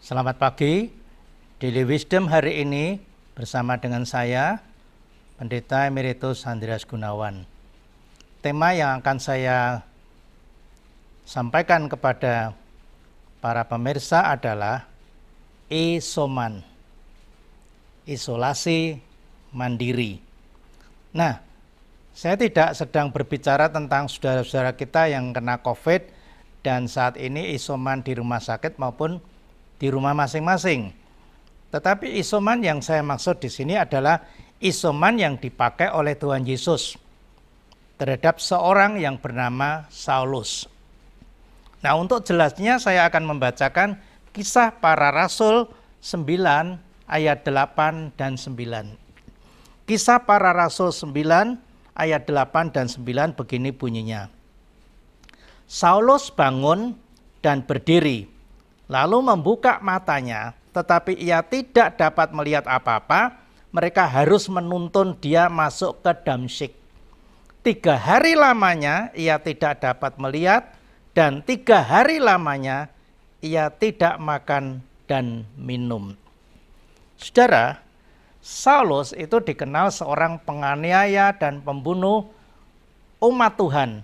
Selamat pagi, Daily Wisdom hari ini bersama dengan saya, Pendeta Emeritus Andreas Gunawan. Tema yang akan saya sampaikan kepada para pemirsa adalah isoman, isolasi mandiri. Nah, saya tidak sedang berbicara tentang saudara-saudara kita yang kena COVID dan saat ini isoman di rumah sakit maupun di rumah masing-masing. Tetapi isoman yang saya maksud di sini adalah isoman yang dipakai oleh Tuhan Yesus terhadap seorang yang bernama Saulus. Nah, untuk jelasnya saya akan membacakan Kisah Para Rasul 9 ayat 8 dan 9. Kisah Para Rasul 9 ayat 8 dan 9 begini bunyinya. Saulus bangun dan berdiri, lalu membuka matanya, tetapi ia tidak dapat melihat apa-apa. Mereka harus menuntun dia masuk ke Damsyik. 3 hari lamanya ia tidak dapat melihat, dan 3 hari lamanya ia tidak makan dan minum. Saudara, Saulus itu dikenal seorang penganiaya dan pembunuh umat Tuhan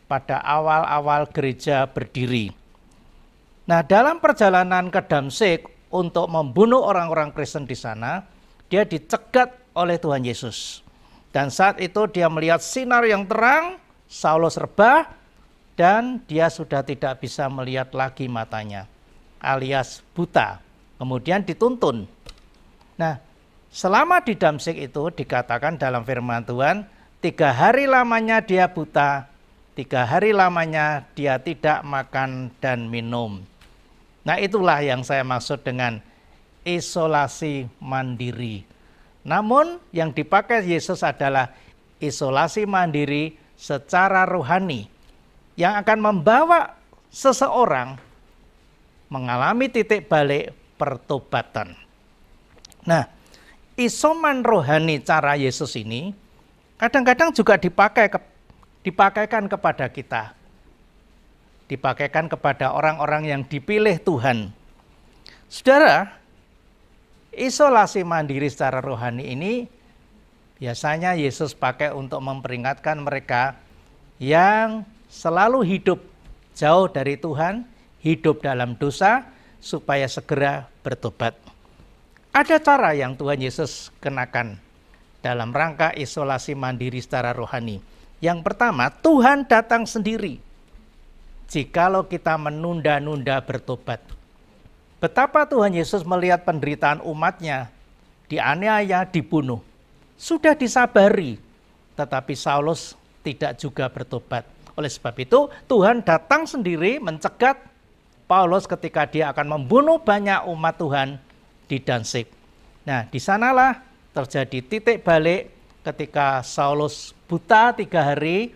pada awal-awal gereja berdiri. Nah, dalam perjalanan ke Damsyik untuk membunuh orang-orang Kristen di sana, dia dicegat oleh Tuhan Yesus. Dan saat itu dia melihat sinar yang terang, Saulus rebah, dan dia sudah tidak bisa melihat lagi matanya, alias buta. Kemudian dituntun. Nah, selama di Damsyik itu dikatakan dalam firman Tuhan, 3 hari lamanya dia buta, 3 hari lamanya dia tidak makan dan minum. Nah, itulah yang saya maksud dengan isolasi mandiri. Namun yang dipakai Yesus adalah isolasi mandiri secara rohani yang akan membawa seseorang mengalami titik balik pertobatan. Nah, isoman rohani cara Yesus ini kadang-kadang juga dipakaikan kepada kita. Dipakaikan kepada orang-orang yang dipilih Tuhan. Saudara, isolasi mandiri secara rohani ini biasanya Yesus pakai untuk memperingatkan mereka yang selalu hidup jauh dari Tuhan, hidup dalam dosa, supaya segera bertobat. Ada cara yang Tuhan Yesus kenakan dalam rangka isolasi mandiri secara rohani. Yang pertama, Tuhan datang sendiri jikalau kita menunda-nunda bertobat. Betapa Tuhan Yesus melihat penderitaan umatnya, dianiaya, dibunuh. Sudah disabari, tetapi Saulus tidak juga bertobat. Oleh sebab itu, Tuhan datang sendiri mencegat Paulus ketika dia akan membunuh banyak umat Tuhan di Damsyik. Nah, di sanalah terjadi titik balik ketika Saulus buta 3 hari,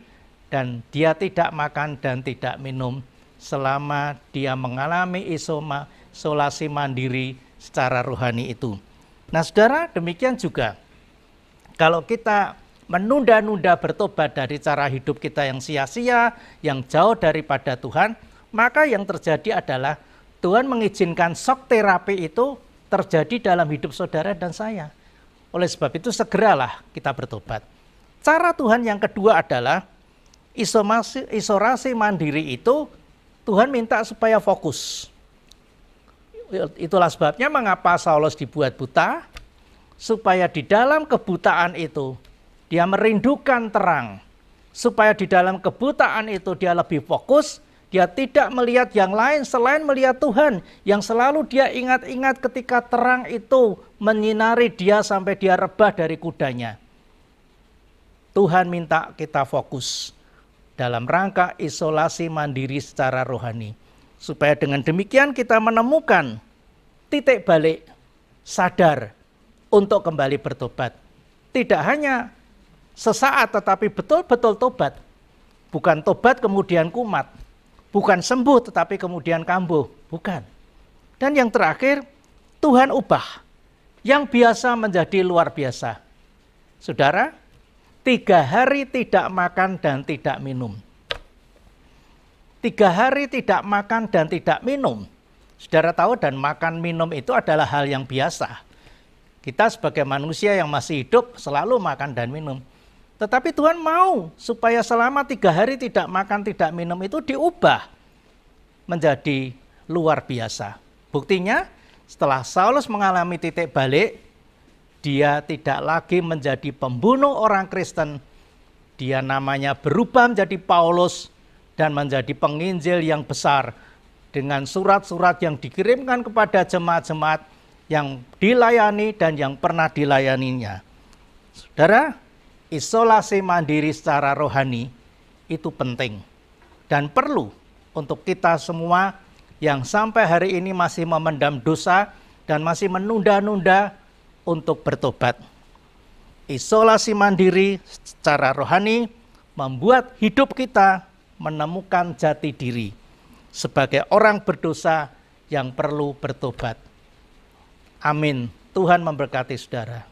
dan dia tidak makan dan tidak minum selama dia mengalami isolasi mandiri secara rohani itu. Nah, saudara, demikian juga kalau kita menunda-nunda bertobat dari cara hidup kita yang sia-sia, yang jauh daripada Tuhan, maka yang terjadi adalah Tuhan mengizinkan shock terapi itu terjadi dalam hidup saudara dan saya. Oleh sebab itu segeralah kita bertobat. Cara Tuhan yang kedua adalah isolasi mandiri itu Tuhan minta supaya fokus. Itulah sebabnya mengapa Saulus dibuat buta, supaya di dalam kebutaan itu dia merindukan terang. Supaya di dalam kebutaan itu dia lebih fokus, dia tidak melihat yang lain selain melihat Tuhan, yang selalu dia ingat-ingat ketika terang itu menyinari dia sampai dia rebah dari kudanya. Tuhan minta kita fokus dalam rangka isolasi mandiri secara rohani. Supaya dengan demikian kita menemukan titik balik sadar untuk kembali bertobat. Tidak hanya sesaat tetapi betul-betul tobat. Bukan tobat kemudian kumat. Bukan sembuh tetapi kemudian kambuh. Bukan. Dan yang terakhir, Tuhan ubah yang biasa menjadi luar biasa. Saudara, 3 hari tidak makan dan tidak minum. 3 hari tidak makan dan tidak minum. Saudara tahu, dan makan minum itu adalah hal yang biasa. Kita sebagai manusia yang masih hidup selalu makan dan minum. Tetapi Tuhan mau supaya selama 3 hari tidak makan, tidak minum itu diubah menjadi luar biasa. Buktinya setelah Saulus mengalami titik balik, dia tidak lagi menjadi pembunuh orang Kristen. Dia namanya berubah menjadi Paulus dan menjadi penginjil yang besar dengan surat-surat yang dikirimkan kepada jemaat-jemaat yang dilayani dan yang pernah dilayaninya. Saudara, isolasi mandiri secara rohani itu penting dan perlu untuk kita semua yang sampai hari ini masih memendam dosa dan masih menunda-nunda untuk bertobat. Isolasi mandiri secara rohani membuat hidup kita menemukan jati diri sebagai orang berdosa yang perlu bertobat. Amin. Tuhan memberkati saudara.